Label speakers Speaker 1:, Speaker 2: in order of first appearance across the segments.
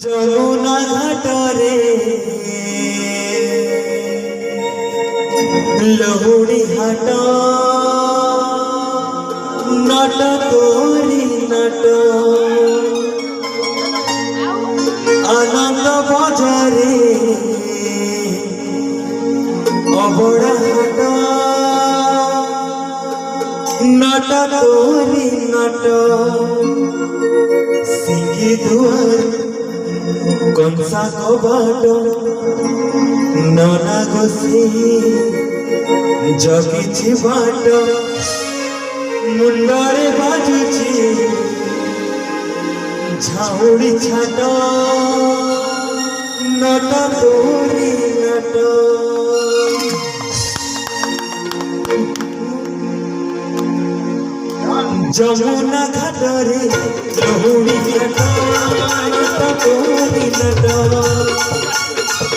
Speaker 1: যমুনা ঘাটরে লহুড়ি হাট নট তোরি নট আনন্দ বাজারে অবড়া হাট নট তোরি নট সিঙ্গি দুয়ার কনসা কবাট ননা গোসি জগিছি বাট মুন্ডরে বাজুছি ঝাউড়ি ছাট নট তোরি নট যমুনা ঘাটরে লহুড়ি ঘাট নট তোরি নট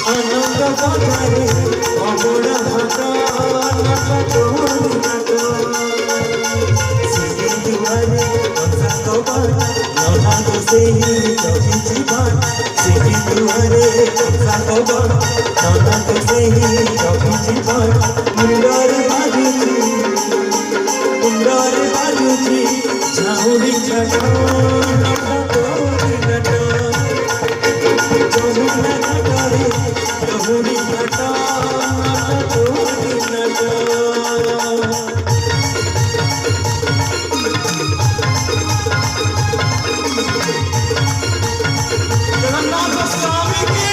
Speaker 1: আনন্দ বাজারে অবড়া হাট নট তোরি নট সিঁড়ি দুয়ারে কনসা কবাট ননা গোসেই জগিছি বাট সিঁড়ি দুয়ারে কনসা কবাট ননা গোসেই জগিছি বাট মুন্ডরে বাজুছি ঝাউড়ি ছাট নট তোরি নট যমুনা ঘাটরে লহুড়ি ঘাট নট তোরি নট জগন্নাথ স্বামী কি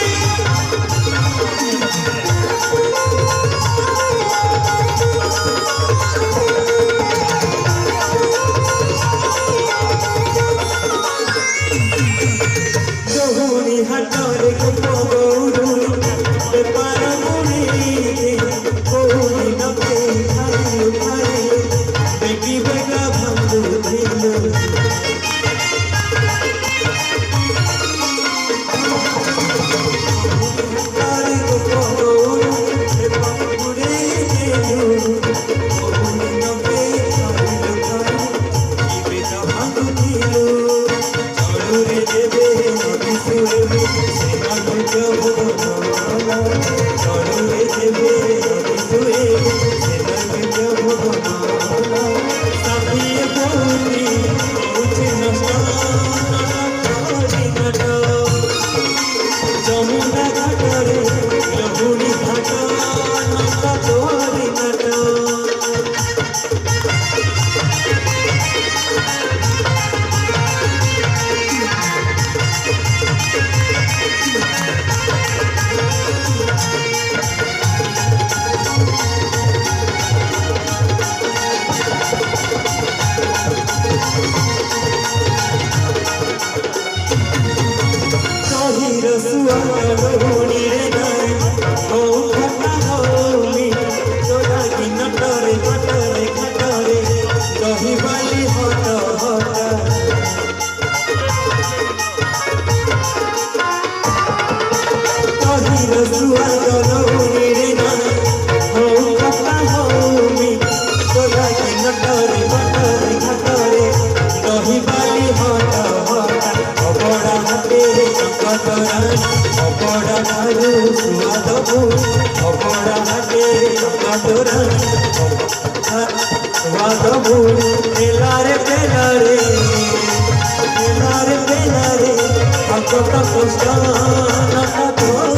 Speaker 1: লহুড়ি হাটরে গৌরু বেপার মুড়ি গৌরী নকে খাইলু খাইলু বেকি বেকা ভাঙ্গু ধিলু যমুনা ঘাটরে লহুড়ি ঘাট নট তোরি নট লহুড়ি রে নাই ও ঘটা হমি তোরা কি নটরে ঘটরে ঘটরে দহিবালি হট হট তহির সুয়াগ লহুড়ি রে নাই ও ঘটা হমি তোরা কি নটরে ঘটরে ঘটরে দহিবালি হট হট অবড়া হাতে কতরা অবড়া ধারু সুয়াদবু অবড়া হাতে কতরা সুয়াদবু পেলারে পেলারে পেলারে পেলারে আকট কষ্ট নট তোরি